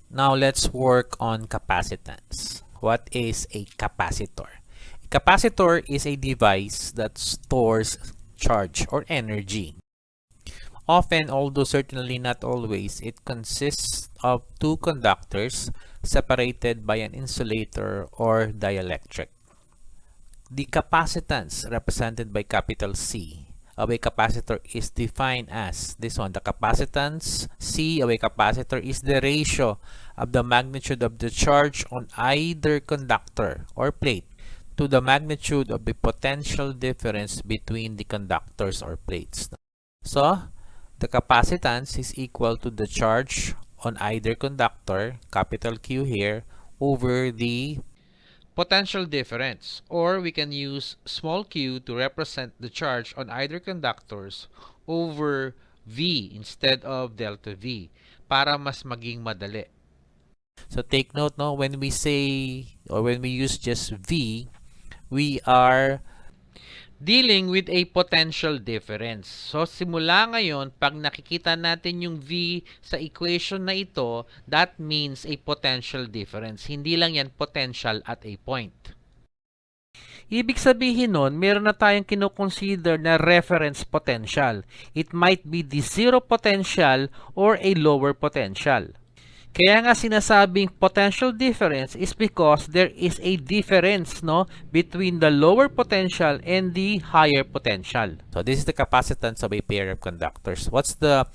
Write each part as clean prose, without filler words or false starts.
Now let's work on capacitance. What is a capacitor? A capacitor is a device that stores charge or energy. Often, although certainly not always, it consists of two conductors separated by an insulator or dielectric. The capacitance represented by capital C of a capacitor is defined as this one. The capacitance C of a capacitor is the ratio of the magnitude of the charge on either conductor or plate to the magnitude of the potential difference between the conductors or plates. So, the capacitance is equal to the charge on either conductor, capital Q here, over the potential difference, or we can use small q to represent the charge on either conductors over V instead of delta V para mas maging madali. So take note, no, when we say or when we use just V, we are dealing with a potential difference. So, simula ngayon, pag nakikita natin yung V sa equation na ito, that means a potential difference. Hindi lang yan potential at a point. Ibig sabihin nun, meron na tayong kinoconsider na reference potential. It might be the zero potential or a lower potential. Kaya nga sinasabing potential difference is because there is a difference, no, between the lower potential and the higher potential. So this is the capacitance of a pair of conductors. What's the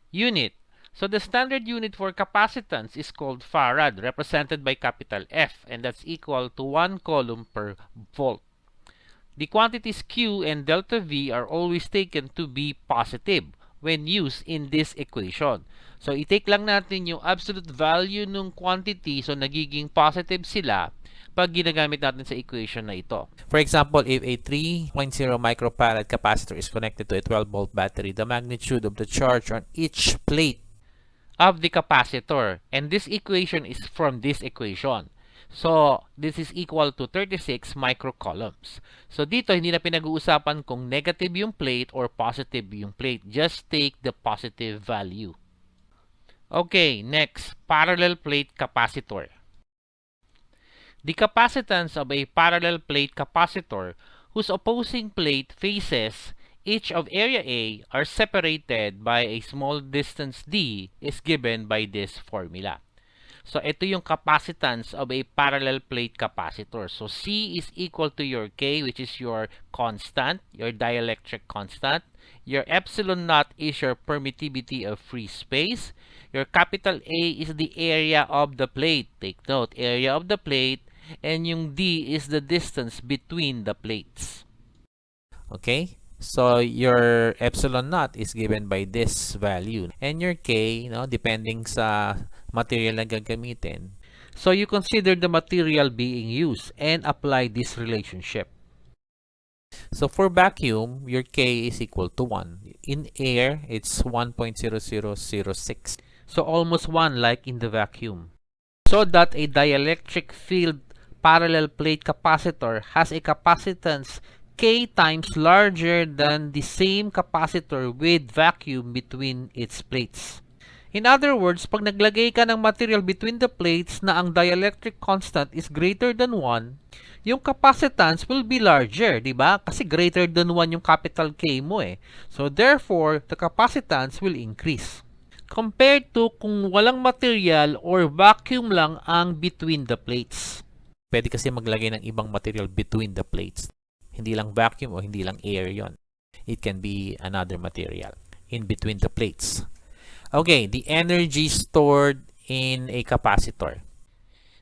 unit? So the standard unit for capacitance is called farad, represented by capital F, and that's equal to 1 coulomb per volt. The quantities Q and delta V are always taken to be positive when used in this equation. So, i-take lang natin yung absolute value ng quantity, so nagiging positive sila pag ginagamit natin sa equation na ito. For example, if a 3.0 microfarad capacitor is connected to a 12-volt battery, the magnitude of the charge on each plate of the capacitor, and this equation is from this equation. So, this is equal to 36 microcoulombs. So, dito, hindi na pinag-uusapan kung negative yung plate or positive yung plate. Just take the positive value. Okay, next, parallel plate capacitor. The capacitance of a parallel plate capacitor whose opposing plate faces each of area A are separated by a small distance d is given by this formula. So, ito yung capacitance of a parallel plate capacitor. So, C is equal to your K, which is your constant, your dielectric constant. Your epsilon naught is your permittivity of free space. Your capital A is the area of the plate. Take note, area of the plate. And yung D is the distance between the plates. Okay? So, your epsilon naught is given by this value. And your K, no, depending sa material na gagamitin. So, you consider the material being used and apply this relationship. So, for vacuum, your K is equal to 1. In air, it's 1.0006. So, almost 1 like in the vacuum. So that a dielectric field parallel plate capacitor has a capacitance K times larger than the same capacitor with vacuum between its plates. In other words, pag naglagay ka ng material between the plates na ang dielectric constant is greater than 1, yung capacitance will be larger, di ba? Kasi greater than 1 yung capital K mo eh. So therefore, the capacitance will increase. Compared to kung walang material or vacuum lang ang between the plates. Pwede kasi maglagay ng ibang material between the plates. Hindi lang vacuum o hindi lang air yon. It can be another material in between the plates. Okay, the energy stored in a capacitor.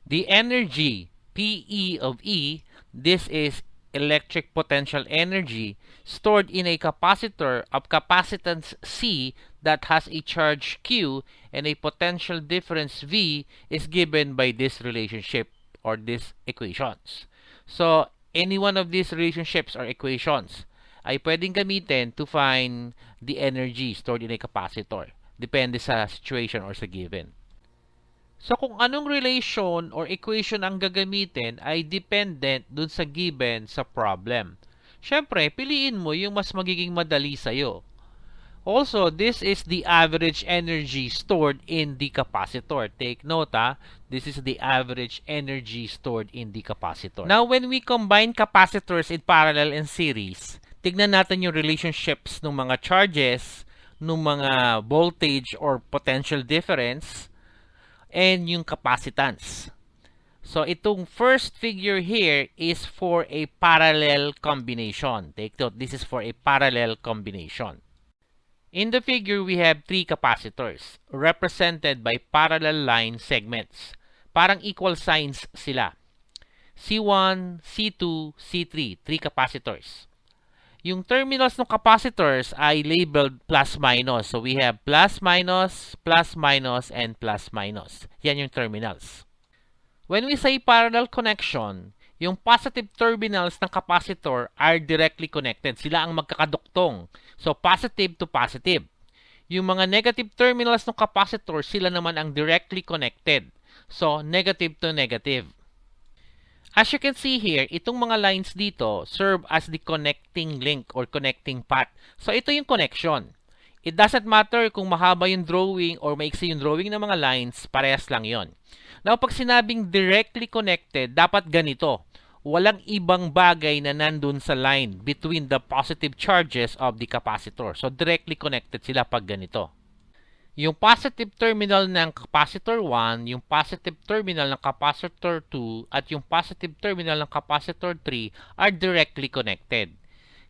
The energy, PE of E, this is electric potential energy stored in a capacitor of capacitance C that has a charge Q and a potential difference V is given by this relationship or these equations. So, any one of these relationships or equations ay pwedeng gamitin to find the energy stored in a capacitor. Depende sa situation or sa given. So, kung anong relation or equation ang gagamitin ay dependent dun sa given sa problem. Siyempre, piliin mo yung mas magiging madali sa'yo. Also, this is the average energy stored in the capacitor. Take note, this is the average energy stored in the capacitor. Now, when we combine capacitors in parallel and series, tignan natin yung relationships ng mga charges, ng mga voltage or potential difference, and yung capacitance. So, itong first figure here is for a parallel combination. Take note, this is for a parallel combination. In the figure, we have three capacitors represented by parallel line segments. Parang equal signs sila. C1, C2, C3, three capacitors. Yung terminals ng capacitors ay labeled plus minus. So we have plus minus, and plus minus. Yan yung terminals. When we say parallel connection, yung positive terminals ng capacitor are directly connected. Sila ang magkakaduktong. So, positive to positive. Yung mga negative terminals ng capacitor, sila naman ang directly connected. So, negative to negative. As you can see here, itong mga lines dito serve as the connecting link or connecting path. So, ito yung connection. It doesn't matter kung mahaba yung drawing or maiksi yung drawing ng mga lines, parehas lang yon. Now, pag sinabing directly connected, dapat ganito. Walang ibang bagay na nandun sa line between the positive charges of the capacitor. So, directly connected sila pag ganito. Yung positive terminal ng capacitor 1, yung positive terminal ng capacitor 2, at yung positive terminal ng capacitor 3 are directly connected.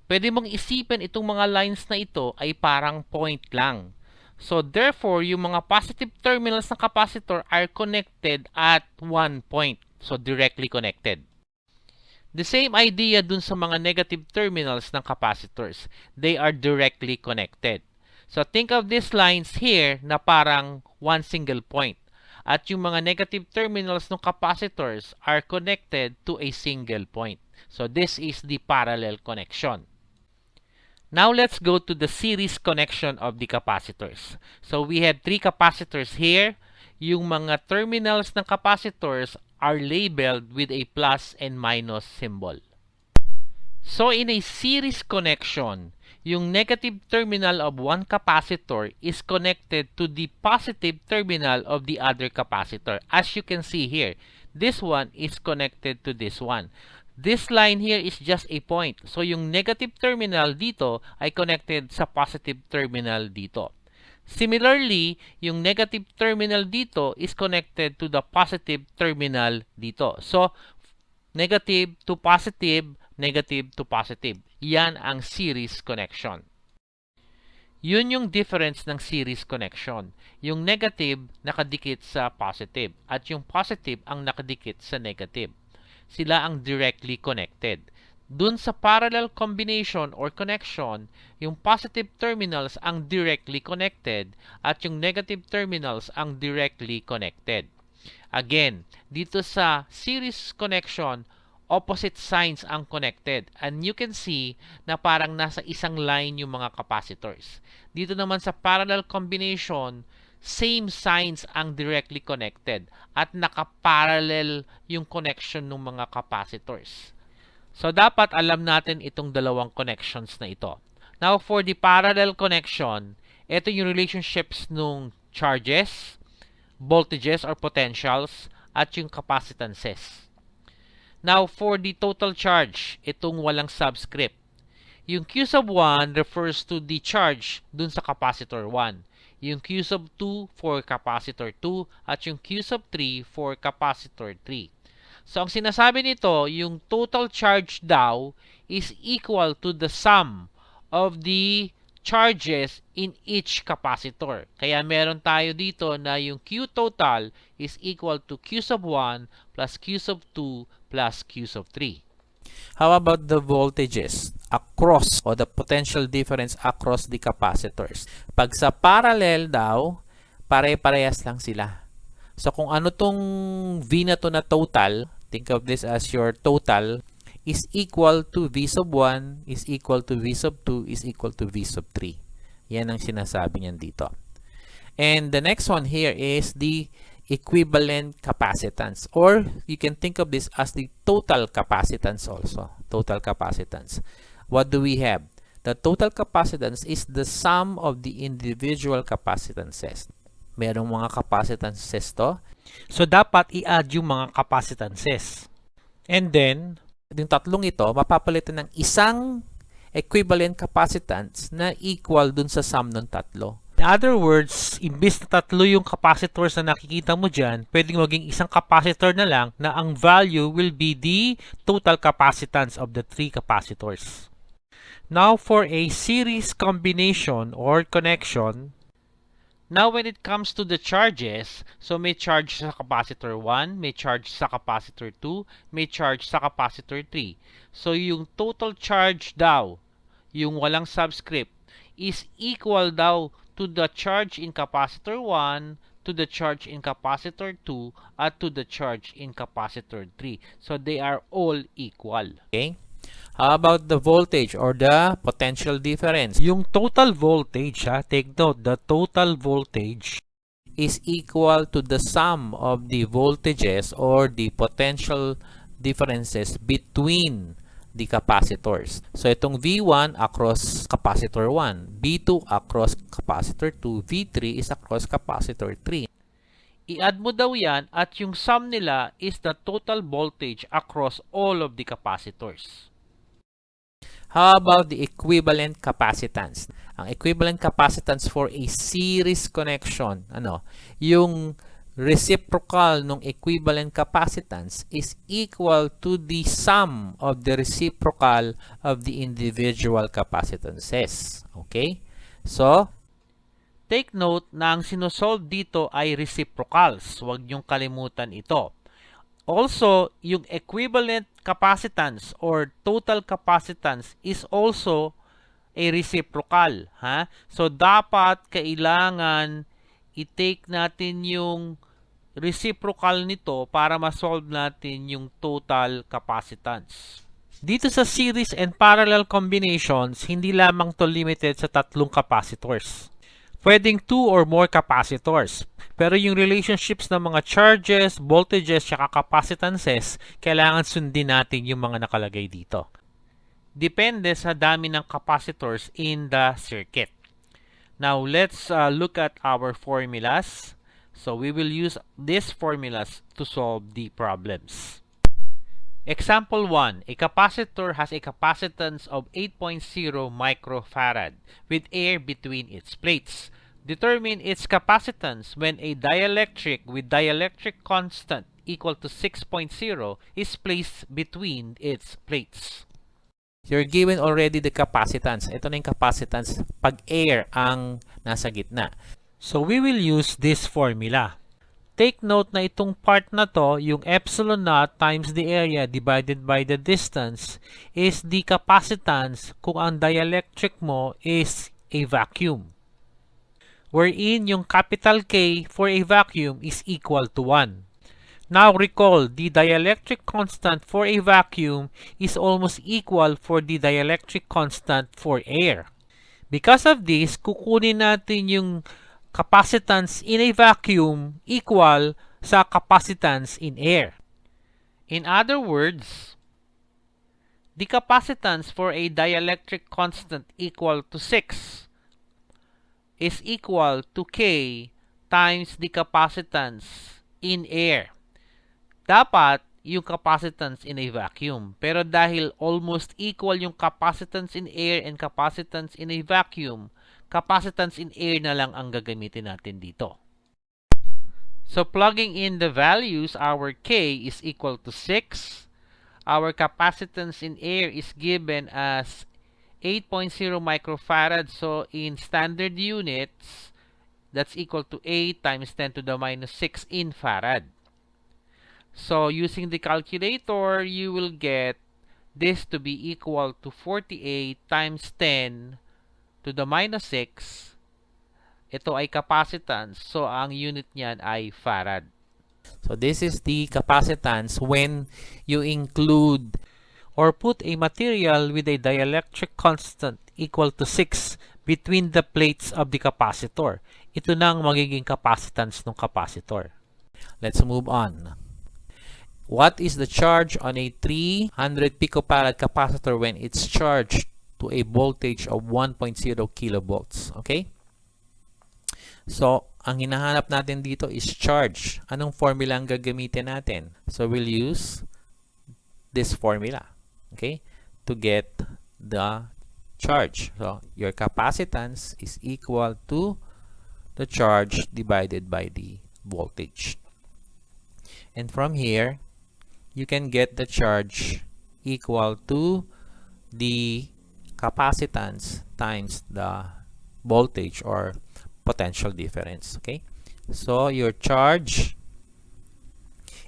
Pwede mong isipin itong mga lines na ito ay parang point lang. So, therefore, yung mga positive terminals ng capacitor are connected at one point. So, directly connected. The same idea dun sa mga negative terminals ng capacitors. They are directly connected. So, think of these lines here na parang one single point. At yung mga negative terminals ng capacitors are connected to a single point. So, this is the parallel connection. Now, let's go to the series connection of the capacitors. So, we have three capacitors here. Yung mga terminals ng capacitors are labeled with a plus and minus symbol. So, in a series connection, yung negative terminal of one capacitor is connected to the positive terminal of the other capacitor. As you can see here, this one is connected to this one. This line here is just a point. So, yung negative terminal dito ay connected sa positive terminal dito. Similarly, yung negative terminal dito is connected to the positive terminal dito. So, negative to positive, negative to positive. Yan ang series connection. Yun yung difference ng series connection. Yung negative nakadikit sa positive at yung positive ang nakadikit sa negative. Sila ang directly connected. Dun sa parallel combination or connection, yung positive terminals ang directly connected at yung negative terminals ang directly connected. Again, dito sa series connection, opposite signs ang connected. And you can see na parang nasa isang line yung mga capacitors. Dito naman sa parallel combination, same signs ang directly connected at nakaparallel yung connection ng mga capacitors. So, dapat alam natin itong dalawang connections na ito. Now, for the parallel connection, ito yung relationships ng charges, voltages or potentials, at yung capacitances. Now, for the total charge, itong walang subscript. Yung Q sub 1 refers to the charge dun sa capacitor 1. Yung Q sub 2 for capacitor 2 at yung Q sub 3 for capacitor 3. So, ang sinasabi nito, yung total charge daw is equal to the sum of the charges in each capacitor. Kaya meron tayo dito na yung Q total is equal to Q sub 1 plus Q sub 2 plus Q sub 3. How about the voltages across or the potential difference across the capacitors? Pag sa parallel daw, pare-parehas lang sila. So kung ano tong V na to na total, think of this as your total, is equal to V sub 1, is equal to V sub 2, is equal to V sub 3. Yan ang sinasabi niyan dito. And the next one here is the equivalent capacitance, or you can think of this as the total capacitance also. Total capacitance. What do we have? The total capacitance is the sum of the individual capacitances. Merong mga capacitances to. So, dapat i-add yung mga capacitances. And then, Yung tatlong ito, mapapalitan ng isang equivalent capacitance na equal dun sa sum ng tatlo. in other words, imbis na tatlo yung capacitors na nakikita mo dyan, pwedeng maging isang capacitor na lang na ang value will be the total capacitance of the three capacitors. Now, for a series combination or connection, now when it comes to the charges, so may charge sa capacitor 1, may charge sa capacitor 2, may charge sa capacitor 3. So, yung total charge daw, yung walang subscript, is equal daw to the charge in capacitor 1, to the charge in capacitor 2, at to the charge in capacitor 3. So, they are all equal. Okay? How about the voltage or the potential difference? Yung total voltage, take note, the total voltage Is equal to the sum of the voltages or the potential differences between the capacitors. So itong V1 across capacitor 1, V2 across capacitor 2, V3 is across capacitor 3. I-add mo daw yan at yung sum nila is the total voltage across all of the capacitors. How about the equivalent capacitance? Ang equivalent capacitance for a series connection, yung reciprocal ng equivalent capacitance is equal to the sum of the reciprocal of the individual capacitances. Okay? So, take note na ang sinosolve dito ay reciprocals. Huwag niyong kalimutan ito. Also, yung equivalent capacitance or total capacitance is also a reciprocal. So, dapat kailangan i-take natin yung reciprocal nito para ma-solve natin yung total capacitance. Dito sa series and parallel combinations, hindi lamang to limited sa tatlong capacitors. Pwedeng 2 or more capacitors. Pero yung relationships ng mga charges, voltages, at capacitances, kailangan sundin natin yung mga nakalagay dito. Depende sa dami ng capacitors in the circuit. Now, let's look at our formulas. So, we will use these formulas to solve the problems. Example 1. A capacitor has a capacitance of 8.0 microfarad with air between its plates. Determine its capacitance when a dielectric with dielectric constant equal to 6.0 is placed between its plates. you're given already the capacitance. Ito na yung capacitance pag air ang nasa gitna. So, we will use this formula. Take note na itong part na to, yung epsilon naught times the area divided by the distance is the capacitance kung ang dielectric mo is a vacuum. Wherein yung capital K for a vacuum is equal to 1. Now recall, the dielectric constant for a vacuum is almost equal for the dielectric constant for air. Because of this, kukunin natin yung capacitance in a vacuum equal sa capacitance in air. In other words, the capacitance for a dielectric constant equal to 6 is equal to K times the capacitance in air. Dapat yung capacitance in a vacuum. Pero dahil almost equal yung capacitance in air and capacitance in a vacuum, capacitance in air na lang ang gagamitin natin dito. So plugging in the values, our K is equal to 6. Our capacitance in air is given as 8.0 microfarad. So in standard units, that's equal to 8 times 10 to the minus 6 in farad. So using the calculator, you will get this to be equal to 48 times 10 to the minus 6. Ito ay capacitance. So ang unit niyan ay farad. So this is the capacitance when you include or put a material with a dielectric constant equal to 6 between the plates of the capacitor. Ito na ang magiging capacitance ng capacitor. Let's move on. What is the charge on a 300 picofarad capacitor when it's charged to a voltage of 1.0 kilovolts. Okay? So, ang hinahanap natin dito is charge. Anong formula ang gagamitin natin? So, we'll use this formula, okay, to get the charge. So, your capacitance is equal to the charge divided by the voltage. And from here, you can get the charge equal to the capacitance times the voltage or potential difference. Okay, so your charge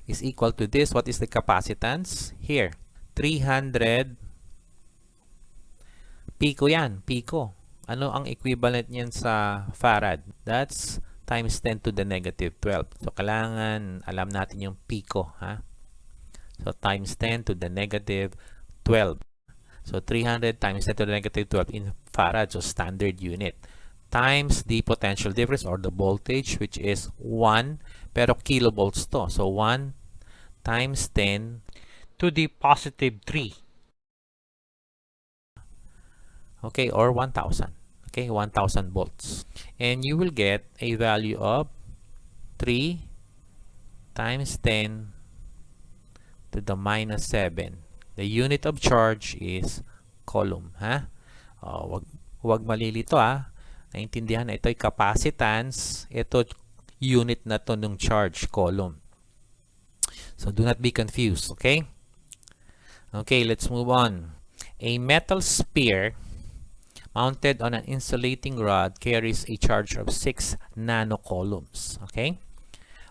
is equal to this. What is the capacitance? Here, 300 pico yan, pico. Ano ang equivalent niyan sa farad? That's times 10 to the negative 12. So, kailangan alam natin yung pico, ha? So, times 10 to the negative 12. So, 300 times 10 to the negative 12 in farad, so standard unit, times the potential difference or the voltage, which is 1, pero kilovolts to. So, 1 times 10 to the positive 3. Okay, or 1,000. Okay, 1,000 volts. And you will get a value of 3 times 10 to the minus 7. The unit of charge is coulomb. Ha? Wag malilito, ha? Naintindihan na ito ay capacitance. Ito, unit na to ng charge, coulomb. So, do not be confused. Okay? Okay, let's move on. A metal sphere mounted on an insulating rod carries a charge of 6 nanocoulombs. Okay?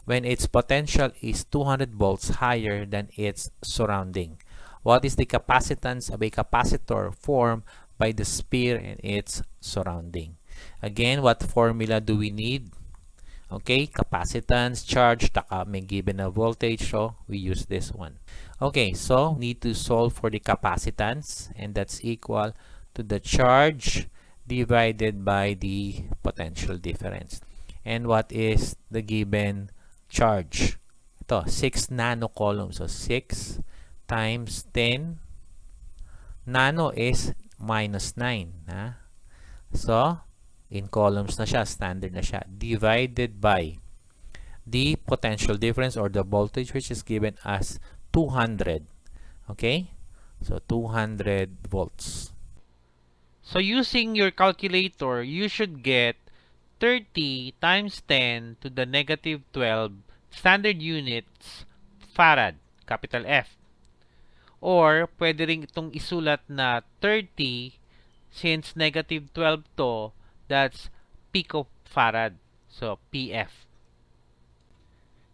When its potential is 200 volts higher than its surrounding. What is the capacitance of a capacitor formed by the sphere and its surrounding? Again, what formula do we need? Okay, capacitance, charge, taka may given a voltage, so we use this one. Okay, so need to solve for the capacitance, and that's equal to the charge divided by the potential difference. And what is the given charge? Ito, 6 nanocoulombs. So, 6 times 10. Nano is minus 9. Ha? So, in coulombs na siya, standard na siya. Divided by the potential difference or the voltage, which is given as 200. Okay? So, 200 volts. So using your calculator, you should get 30 times 10 to the negative 12 standard units farad, capital F. Or, pwede rin itong isulat na 30, since negative 12 to, that's picofarad. So, PF.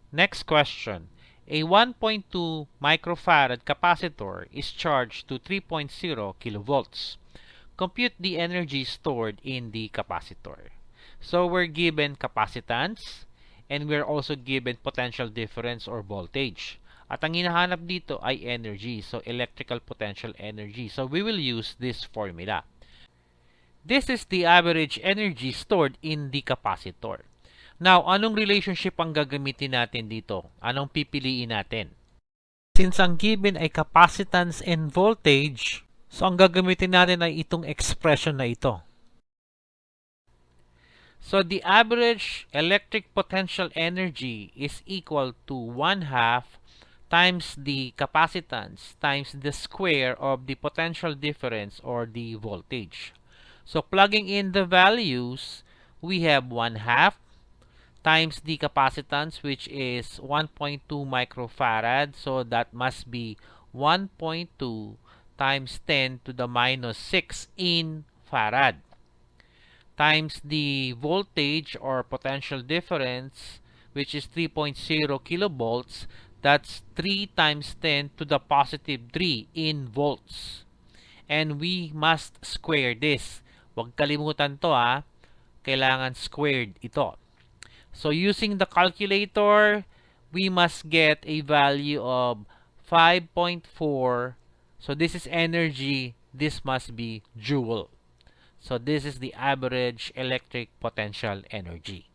Next question. A 1.2 microfarad capacitor is charged to 3.0 kilovolts. Compute the energy stored in the capacitor. So, we're given capacitance and we're also given potential difference or voltage. At ang hinahanap dito ay energy. So, electrical potential energy. So, we will use this formula. This is the average energy stored in the capacitor. Now, anong relationship ang gagamitin natin dito? Anong pipiliin natin? Since ang given ay capacitance and voltage, so ang gagamitin natin ay itong expression na ito. So, the average electric potential energy is equal to 1/2 times the capacitance times the square of the potential difference or the voltage. So, plugging in the values, we have 1/2 times the capacitance, which is 1.2 microfarad. So, that must be 1.2 times 10 to the minus 6 in farad. Times the voltage or potential difference, which is 3.0 kilovolts. That's 3 times 10 to the positive 3 in volts. And we must square this. Huwag kalimutan to, ha. Kailangan squared ito. So, using the calculator, we must get a value of 5.4. So, this is energy. This must be joule. So, this is the average electric potential energy.